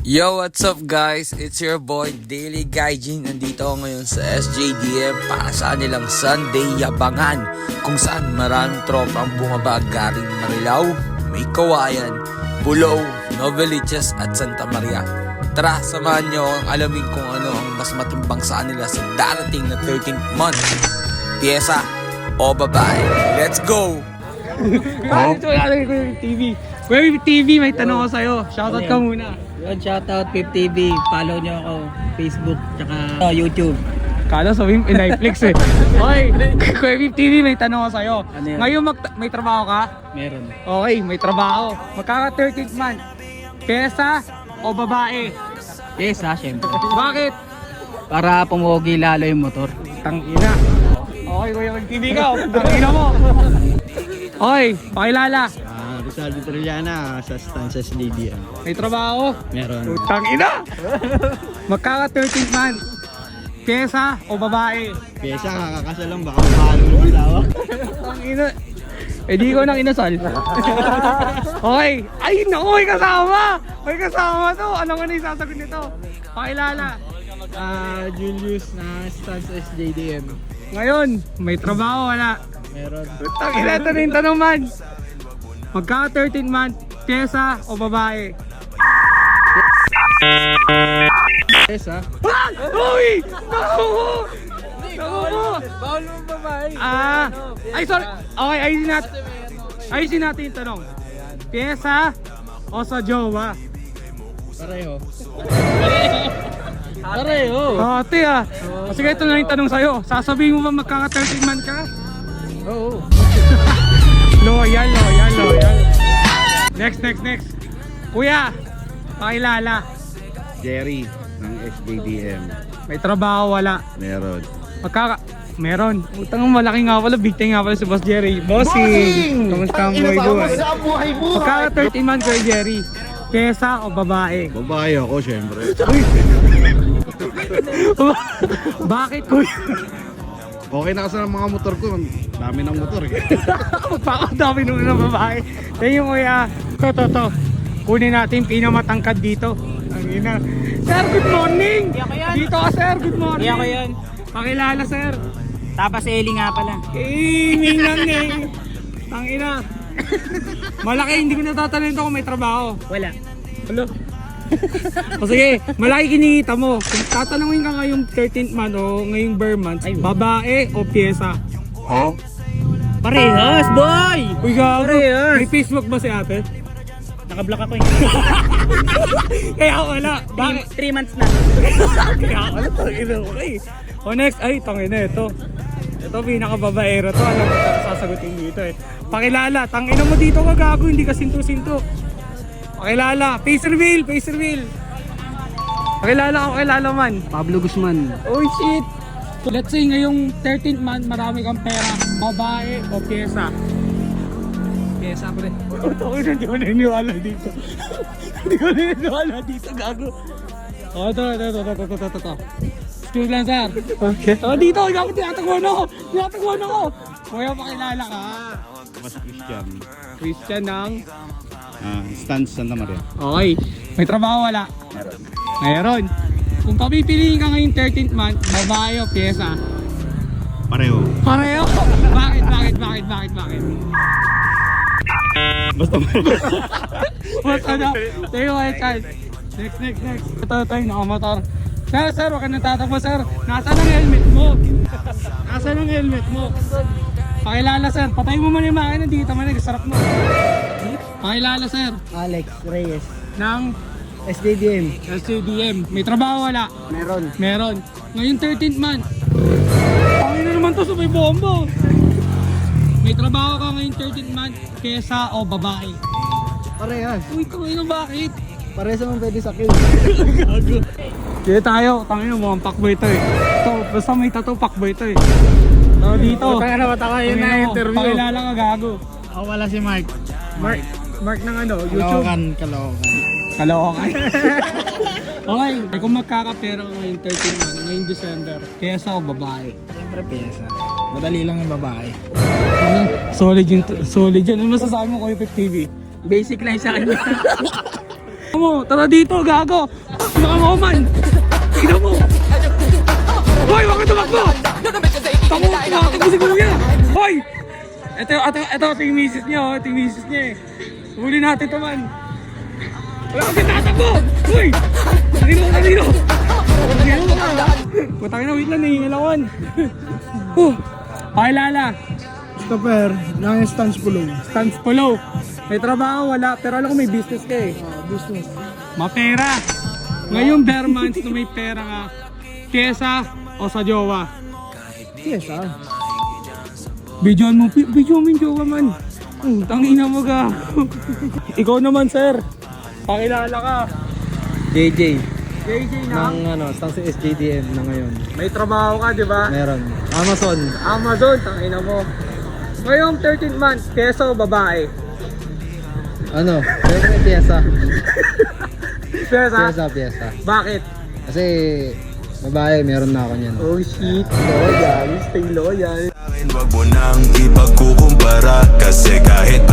Yo, what's up guys? It's your boy Daily Gaijin. Nandito ako ngayon sa SJDM para sa nilang Sunday Yabangan, kung saan maraming tropang bumaba galing Marilao, May Kawayan, Bulao, Novaliches at Santa Maria. Tara, samahan nyo ang alamin kung ano ang mas matimbang sa kanila sa darating na 13th month. Pyesa o babae. Let's go! Ito yung Kuya TV. Kuya TV, may tanong ko sa'yo. Shoutout ka muna. Yun, shoutout Pip TV. Follow nyo ako. Facebook, tsaka YouTube. Kala sabihin, Netflix eh. Okay, Kuya TV, may tanong ko sa'yo. Ano yun? Ngayon may trabaho ka? Meron. Okay, may trabaho. Magkaka 13th month. Pyesa o babae? Yes ha, syempre. Bakit? Para pumugi lalo yung motor. Tangina. Okay, Kuya TV ka. Tangina mo. Okay, pakilala. Rizal Vitoriana sa Stances Lydia. May trabaho? Meron. Tangina. Magkaka 13th month. Pyesa o babae? Pyesa, kakakasal lang baka mahalo ng asawa. Tangina. Eh di ko nang inasal. Okay. Ay naku, may kasama. May kasama to. Ano nga na isasagot nito? Pakilala. Julius na Stans SJDM. Ngayon, may trabaho wala. Meron. Tangina, ito na yung tanong man. Magka 13 month, pyesa o babae? Pyesa? Ah! Uy! Naku mo! Naku mo! Bawal mo babae. Ay sorry. Okay, ayusin natin yung tanong. Pyesa o sa jowa? Pareho. Pareho. Ate sige, ito na yung tanong sa'yo. Sasabihin mo ba magkaka 13 month ka? Oo. Loyal. Next. Kuya, pakilala. Jerry ng SJDM. May trabaho wala. Meron. Meron. Utang ang malaki nga pala, big time nga pala si Boss Jerry. Bossing! Kamusta ang buhay mo? Magkaka 13 month Kuya Jerry. Pyesa o babae? Babae ako, syempre. Bakit Kuya? Okay na kasi ng mga motor ko. Dami ng motor eh. Magpakadami nung ng babae. Yan yung Kuya. To. Kunin natin pinamatangkad dito. Ang ina. Sir, good morning! Dito ka sir, good morning! Iya ko yun. Pakilala sir. Tapos Eli nga pala. Mingan Ang ina. Malaki, hindi ko natatalento kung may trabaho. Wala. Hello? O sige, malaki kinikita mo. Kung tatanungin ka ngayong 13th month o ngayong bare months, babae o pyesa? Parehas, boy! Uy gago, Parehas. may Facebook ba si ate? Nakablock ako eh. Kaya wala. Bakit? 3 months na. Kaya wala, tangina ko eh. O next, ay tangina ito. Ito pinakababaero to, alam mo sasagutin dito eh. Pakilala, tangina mo dito ka gago, hindi ka sinto-sinto. Pakilala, face reveal. Pakilala man. Pablo Guzman. Oh shit! Let's say ngayong 13th month marami kang pera, babae o pyesa? Pyesa ko rin. Hindi ko naniniwala dito. Hindi ko naniniwala dito, gago. Oh, ito. Excuse lang, sir. Okay. Dito, gago, tinataguan ako. Kuya, pakilala ka. Mas Christian. Christian ng... Stans Santa Maria. Okay. May trabaho wala? Meron. Kung papipiliin ka ngayong 13th month, babae o pyesa? Pareho. Pareho? Bakit? Basta What's up? Tayo kayo, Charles. Next. Ito, nakamotor. Sir, huwag ka natatakbo, sir. Nasaan ang helmet mo? Pakilala, sir. Patayin mo muna yung makina. Dito man, nagsarap mo. Pakilala, sir. Alex Reyes. Ng SDDM. SCDM. May trabaho wala? Meron. Ngayon 13th month. Pangin na naman to sa may bombo. May trabaho ka ngayon 13th month, pyesa o babae? Parehas. Uy, tangin na bakit? Parehas naman pwede sa kill. Kaya tayo, tangin na mukhang pakboy to eh. Ito, basta may tattoo pakboy to eh. So dito. Mataka yun na interview. Pakilala ka gago. ako wala si Mark. Mark ng ano, YouTube. Kalokan. Okay, kung magkakapera ka ngayong 13 month, ngayong December, pyesa o babae? Siyempre pyesa. Madali lang yung babae. Solid yun. Ano masasabi mo, Kuya Pip TV? Basic lang sa kanya. Mo, tara dito, gago. Baka mo man. Tingnan mo. Hoy, wag ka tumakbo. Tumakbo si Kuya. Hoy. Ito yung misis niya, oh. Ito yung misis niya eh. Huli natin ito man. Wala kasi tatakbo. Hoy. Kanino. Putangin na, wait lang, nangingilawan. Pakilala. Stopper, ng stance pulong. Stance polo. May trabaho, wala. Pero alam ko may business ka eh. Business. Mapera. Ngayong bare months na may pera ka, kesa o sa jowa. Yes, ah. Bidyoan mo yung jowa man. Tangina mo ka. Ikaw naman sir. Pakilala ka. JJ. JJ na. Stang sa SJDM na ngayon. May trabaho ka, di ba? Meron. Amazon. Amazon, tangina mo. Ngayong 13 months, keso o babae? Ano? Meron na piyesa. Pesa? Piyesa. Bakit? Kasi babae, meron na ako niyan. Oh shit, loyal. Stay loyal. Wag mo nang ipagkukumpara kasi kahit